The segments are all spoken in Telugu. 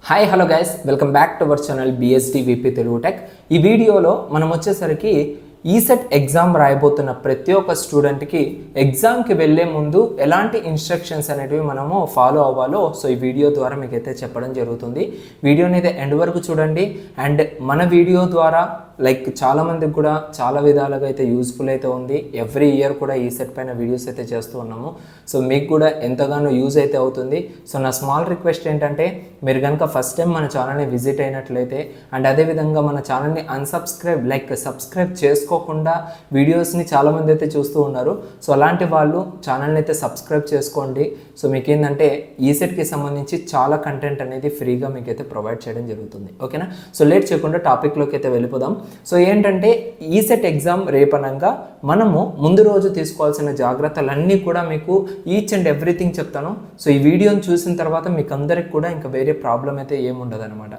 Hi hello guys, welcome back to our channel BSD VP Telugu tech. ఈ వీడియోలో మనం వచ్చేసరికి ఈసెట్ ఎగ్జామ్ రాయబోతున్న ప్రతి ఒక్క స్టూడెంట్కి ఎగ్జామ్కి వెళ్ళే ముందు ఎలాంటి ఇన్స్ట్రక్షన్స్ అనేటివి మనము ఫాలో అవ్వాలో ఈ వీడియో ద్వారా మీకు అయితే చెప్పడం జరుగుతుంది. వీడియోని అయితే ఎండ్ వరకు చూడండి. అండ్ మన వీడియో ద్వారా చాలామందికి కూడా చాలా విధాలుగా అయితే యూస్ఫుల్ అయితే ఉంది. ఎవ్రీ ఇయర్ కూడా ఈసెట్ పైన వీడియోస్ అయితే చేస్తూ ఉన్నాము. మీకు కూడా ఎంతగానో యూజ్ అయితే అవుతుంది. నా స్మాల్ రిక్వెస్ట్ ఏంటంటే, మీరు కనుక ఫస్ట్ టైం మన ఛానల్ని విజిట్ అయినట్లయితే అండ్ అదేవిధంగా మన ఛానల్ని సబ్స్క్రైబ్ చేసుకోకుండా వీడియోస్ని చాలామంది అయితే చూస్తూ ఉన్నారు. అలాంటి వాళ్ళు ఛానల్ని అయితే సబ్స్క్రైబ్ చేసుకోండి. మీకు ఏంటంటే ఈసెట్కి సంబంధించి చాలా కంటెంట్ అనేది ఫ్రీగా మీకు అయితే ప్రొవైడ్ చేయడం జరుగుతుంది. ఓకేనా? లేట్ చేయకుండా టాపిక్లోకి అయితే వెళ్ళిపోదాం. ఏంటంటే ఈసెట్ ఎగ్జామ్ రేపనంగా మనము ముందు రోజు తీసుకోవాల్సిన జాగ్రత్తలన్నీ కూడా మీకు ఈచ్ అండ్ ఎవ్రీథింగ్ చెప్తాను. ఈ వీడియోని చూసిన తర్వాత మీకు అందరికి కూడా ఇంకా వేరే ప్రాబ్లం అయితే ఏముండదు అనమాట.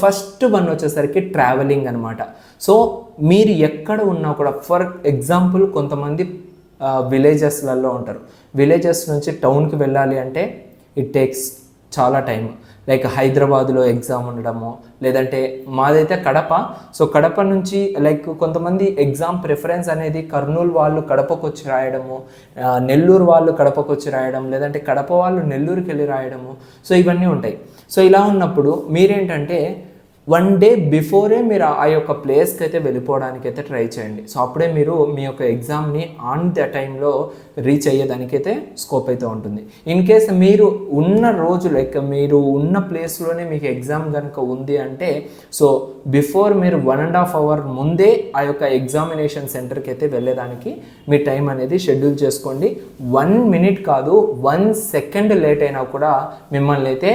ఫస్ట్ వన్ వచ్చేసరికి ట్రావెలింగ్ అనమాట. మీరు ఎక్కడ ఉన్నా కూడా, ఫర్ ఎగ్జాంపుల్ కొంతమంది విలేజెస్లలో ఉంటారు. విలేజెస్ నుంచి టౌన్కి వెళ్ళాలి అంటే ఇట్ టేక్స్ చాలా టైం. హైదరాబాద్లో ఎగ్జామ్ ఉండడము, లేదంటే మాదైతే కడప. కడప నుంచి కొంతమంది ఎగ్జామ్ ప్రిఫరెన్స్ అనేది కర్నూలు వాళ్ళు కడపకు వచ్చి రాయడము, నెల్లూరు వాళ్ళు కడపకు వచ్చి రాయడం, లేదంటే కడప వాళ్ళు నెల్లూరుకి వెళ్ళి రాయడము. ఇవన్నీ ఉంటాయి. ఇలా ఉన్నప్పుడు మీరేంటంటే వన్ డే బిఫోరే మీరు ఆ యొక్క ప్లేస్కి అయితే వెళ్ళిపోవడానికి అయితే ట్రై చేయండి. అప్పుడే మీరు మీ యొక్క ఎగ్జామ్ని ఆన్ ద టైంలో రీచ్ అయ్యేదానికైతే స్కోప్ అయితే ఉంటుంది. ఇన్ కేస్ మీరు ఉన్న రోజు మీరు ఉన్న ప్లేస్లోనే మీకు ఎగ్జామ్ కనుక ఉంది అంటే బిఫోర్ మీరు 1.5 hour ముందే ఆ యొక్క ఎగ్జామినేషన్ సెంటర్కి అయితే వెళ్ళేదానికి మీ టైం అనేది షెడ్యూల్ చేసుకోండి. 1 minute కాదు, 1 second లేట్ అయినా కూడా మిమ్మల్ని అయితే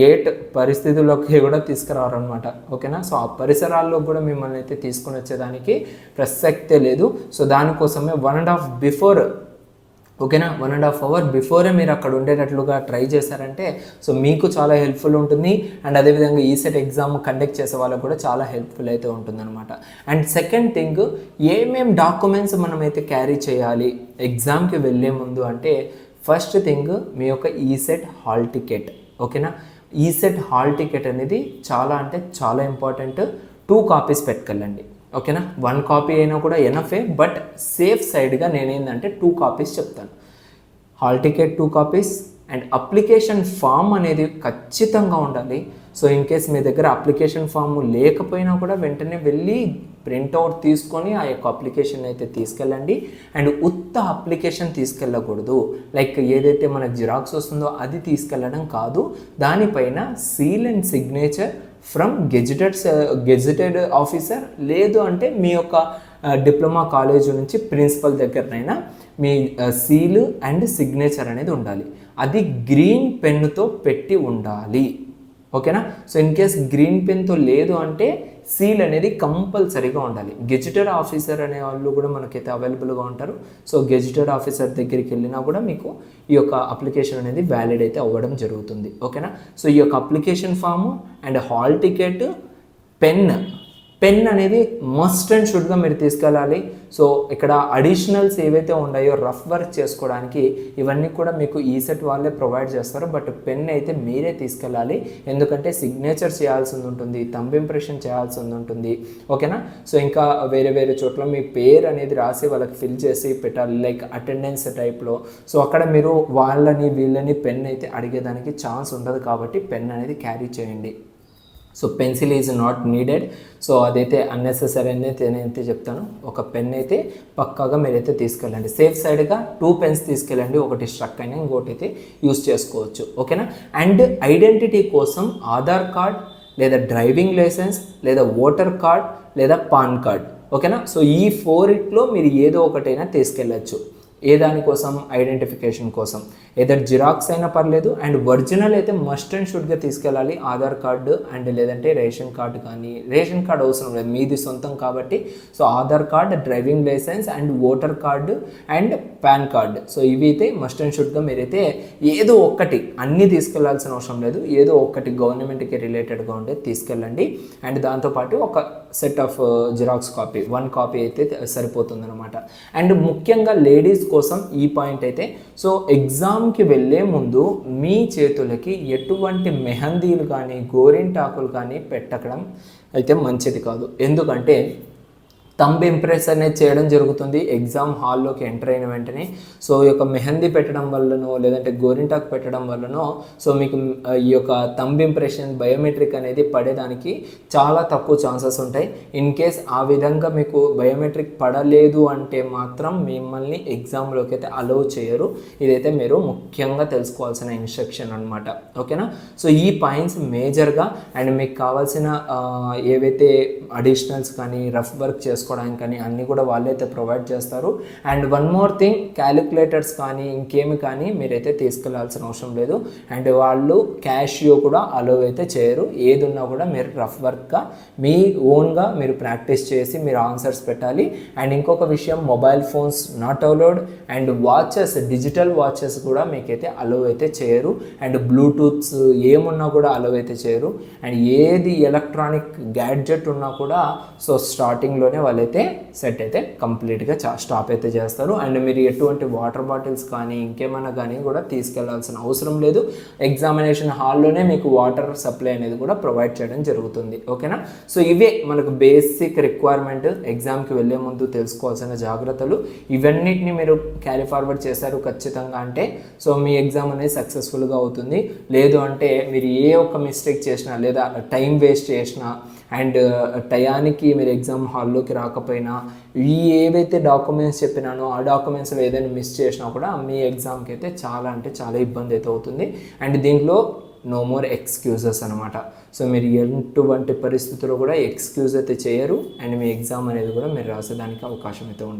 గేట్ పరిస్థితుల్లోకి కూడా తీసుకురావాలన్నమాట. ఓకేనా? ఆ పరిసరాల్లో కూడా మిమ్మల్ని అయితే తీసుకుని వచ్చేదానికి ప్రసక్తే లేదు. దానికోసమే 1.5 బిఫోర్, ఓకేనా, 1.5 hour బిఫోరే మీరు అక్కడ ఉండేటట్లుగా ట్రై చేశారంటే మీకు చాలా హెల్ప్ఫుల్ ఉంటుంది. అండ్ అదేవిధంగా ఈసెట్ ఎగ్జామ్ కండక్ట్ చేసే వాళ్ళకు కూడా చాలా హెల్ప్ఫుల్ అయితే ఉంటుందన్నమాట. అండ్ సెకండ్ థింగ్, ఏమేం డాక్యుమెంట్స్ మనమైతే క్యారీ చేయాలి ఎగ్జామ్కి వెళ్ళే ముందు అంటే, ఫస్ట్ థింగ్ మీ యొక్క ఈసెట్ హాల్ టికెట్. ఓకేనా? ఈసెట్ హాల్ టికెట్ అనేది చాలా అంటే చాలా ఇంపార్టెంట్. 2 copies పెట్టుకెళ్ళండి. ఓకేనా? 1 copy అయినా కూడా ఎనఫే, బట్ సేఫ్ సైడ్గా నేనేంటంటే 2 copies చెప్తాను. Hall ticket 2 copies and application form అనేది ఖచ్చితంగా ఉండాలి. ఇన్ కేస్ మీ దగ్గర అప్లికేషన్ ఫామ్ లేకపోయినా కూడా వెంటనే వెళ్ళి ప్రింట్అవుట్ తీసుకొని ఆ యొక్క అప్లికేషన్ అయితే తీసుకెళ్ళండి. అండ్ ఉత్త అప్లికేషన్ తీసుకెళ్ళకూడదు. ఏదైతే మనకు జిరాక్స్ వస్తుందో అది తీసుకెళ్ళడం కాదు, దానిపైన seal and signature from gazetted officer, లేదు అంటే మీ యొక్క డిప్లొమా కాలేజ్ నుంచి ప్రిన్సిపల్ దగ్గరనైనా మీ సీల్ అండ్ సిగ్నేచర్ అనేది ఉండాలి. అది గ్రీన్ పెన్నుతో పెట్టి ఉండాలి. ఓకేనా? ఇన్ కేస్ గ్రీన్ పెన్తో లేదు అంటే సీల్ అనేది కంపల్సరీగా ఉండాలి. గెజిటెడ్ ఆఫీసర్ అనే వాళ్ళు కూడా మనకైతే అవైలబుల్గా ఉంటారు. గెజిటెడ్ ఆఫీసర్ దగ్గరికి వెళ్ళినా కూడా మీకు ఈ యొక్క అప్లికేషన్ అనేది వ్యాలిడ్ అయితే అవ్వడం జరుగుతుంది. ఓకేనా? ఈ యొక్క application form and hall ticket, pen అనేది మస్ట్ అండ్ షుడ్గా మీరు తీసుకెళ్ళాలి. ఇక్కడ అడిషనల్స్ ఏవైతే ఉన్నాయో రఫ్ వర్క్ చేసుకోవడానికి ఇవన్నీ కూడా మీకు ఈసెట్ వాళ్ళే ప్రొవైడ్ చేస్తారు. బట్ పెన్ అయితే మీరే తీసుకెళ్ళాలి. ఎందుకంటే సిగ్నేచర్ చేయాల్సి ఉంటుంది, థంబ్ ఇంప్రెషన్ చేయాల్సి ఉంటుంది. ఓకేనా? ఇంకా వేరే వేరే చోట్ల మీ పేరు అనేది రాసి వాళ్ళకి ఫిల్ చేసి పెట్టాలి, అటెండెన్స్ టైప్లో. అక్కడ మీరు వీళ్ళని పెన్ అయితే అడిగేదానికి ఛాన్స్ ఉండదు. కాబట్టి పెన్ అనేది క్యారీ చేయండి. Pencil is not needed. అదైతే అన్నెసెసరీ అనేది నేనైతే చెప్తాను. ఒక పెన్ అయితే పక్కాగా మీరైతే తీసుకెళ్ళండి. సేఫ్ సైడ్గా 2 pens తీసుకెళ్ళండి. ఒకటి స్ట్రక్ అయినా ఇంకోటి అయితే యూస్ చేసుకోవచ్చు. ఓకేనా? అండ్ ఐడెంటిటీ కోసం ఆధార్ కార్డ్ లేదా డ్రైవింగ్ లైసెన్స్ లేదా ఓటర్ కార్డ్ లేదా పాన్ కార్డ్. ఓకేనా? ఈ 4 మీరు ఏదో ఒకటైనా తీసుకెళ్ళచ్చు. ఏ దానికోసం? ఐడెంటిఫికేషన్ కోసం. ఏదో జిరాక్స్ అయినా పర్లేదు, అండ్ ఒరిజినల్ అయితే మస్ట్ అండ్ షుడ్గా తీసుకెళ్ళాలి. ఆధార్ కార్డు అండ్ లేదంటే రేషన్ కార్డు, కానీ రేషన్ కార్డు అవసరం లేదు, మీది సొంతం కాబట్టి. Aadhaar card, driving licence and voter card and PAN card. So ఇవి అయితే మస్ట్ అండ్ షుడ్గా మీరైతే ఏదో ఒక్కటి, అన్నీ తీసుకెళ్లాల్సిన అవసరం లేదు, ఏదో ఒక్కటి గవర్నమెంట్కి రిలేటెడ్గా ఉండేది తీసుకెళ్ళండి. అండ్ దాంతోపాటు ఒక set of xerox copy, 1 copy అయితే సరిపోతుంది అనమాట. అండ్ ముఖ్యంగా లేడీస్ కోసం ఈ పాయింట్ అయితే, సో ఎగ్జామ్కి వెళ్ళే ముందు మీ చేతులకి ఎటువంటి మెహందీలు కానీ గోరింటాకులు కానీ పెట్టడం అయితే మంచిది కాదు. ఎందుకంటే థంబ్ ఇంప్రెస్ అనేది చేయడం జరుగుతుంది ఎగ్జామ్ హాల్లోకి ఎంటర్ అయిన వెంటనే. సో ఈ యొక్క మెహందీ పెట్టడం వల్లనో లేదంటే గోరింటాకు పెట్టడం వల్లనో సో మీకు ఈ యొక్క థంబ్ ఇంప్రెషన్ బయోమెట్రిక్ అనేది పడేదానికి చాలా తక్కువ ఛాన్సెస్ ఉంటాయి. ఇన్ కేస్ ఆ విధంగా మీకు బయోమెట్రిక్ పడలేదు అంటే మాత్రం మిమ్మల్ని ఎగ్జామ్లోకి అయితే అలౌ చేయరు. ఇదైతే మీరు ముఖ్యంగా తెలుసుకోవాల్సిన ఇన్స్ట్రక్షన్ అనమాట. ఓకేనా? సో ఈ పాయింట్స్ మేజర్గా, అండ్ మీకు కావాల్సిన ఏవైతే అడిషనల్స్ కానీ రఫ్ వర్క్ చేసుకోవడానికి కానీ అన్నీ కూడా వాళ్ళైతే ప్రొవైడ్ చేస్తారు. And one more thing, calculators కానీ ఇంకేమి కానీ మీరైతే తీసుకెళ్లాల్సిన అవసరం లేదు. అండ్ వాళ్ళు క్యాషియో కూడా అలో అయితే చేయరు. ఏది ఉన్నా కూడా మీరు రఫ్ వర్క్గా మీ ఓన్గా మీరు ప్రాక్టీస్ చేసి మీరు ఆన్సర్స్ పెట్టాలి. అండ్ ఇంకొక విషయం, mobile phones not allowed. And watches, digital watches కూడా మీకైతే అలో అయితే చేయరు. అండ్ బ్లూటూత్స్ ఏమున్నా కూడా అలో అయితే చేయరు. అండ్ ఏది ఎలక్ట్రానిక్ గ్యాడ్జెట్ ఉన్నా కూడా సో స్టార్టింగ్లోనే వాళ్ళైతే సెట్ అయితే కంప్లీట్గా స్టాప్ అయితే చేస్తారు. అండ్ మీరు ఎటువంటి వాటర్ బాటిల్స్ కానీ ఇంకేమైనా కానీ కూడా తీసుకెళ్లాల్సిన అవసరం లేదు. ఎగ్జామినేషన్ హాల్లోనే మీకు వాటర్ సప్లై అనేది కూడా ప్రొవైడ్ చేయడం జరుగుతుంది. ఓకేనా? సో ఇవే మనకు బేసిక్ రిక్వైర్మెంట్, ఎగ్జామ్కి వెళ్ళే ముందు తెలుసుకోవాల్సిన జాగ్రత్తలు. ఇవన్నిటిని మీరు క్యారీ ఫార్వర్డ్ చేశారు ఖచ్చితంగా అంటే సో మీ ఎగ్జామ్ అనేది సక్సెస్ఫుల్గా అవుతుంది. లేదు అంటే మీరు ఏ ఒక్క మిస్టేక్ చేసినా లేదా టైం వేస్ట్ చేసినా అండ్ టయానికి మీరు ఎగ్జామ్ హాల్లోకి రాకపోయినా, ఈ ఏవైతే డాక్యుమెంట్స్ చెప్పినానో ఆ డాక్యుమెంట్స్లో ఏదైనా మిస్ చేసినా కూడా మీ ఎగ్జామ్కి అయితే చాలా అంటే చాలా ఇబ్బంది అయితే అవుతుంది. అండ్ దీంట్లో నో మోర్ ఎక్స్క్యూజెస్ అనమాట. సో మీరు ఎటువంటి పరిస్థితుల్లో కూడా ఎక్స్క్యూజ్ అయితే చేయరు. అండ్ మీ ఎగ్జామ్ అనేది కూడా మీరు రాసేదానికి అవకాశం అయితే ఉండదు.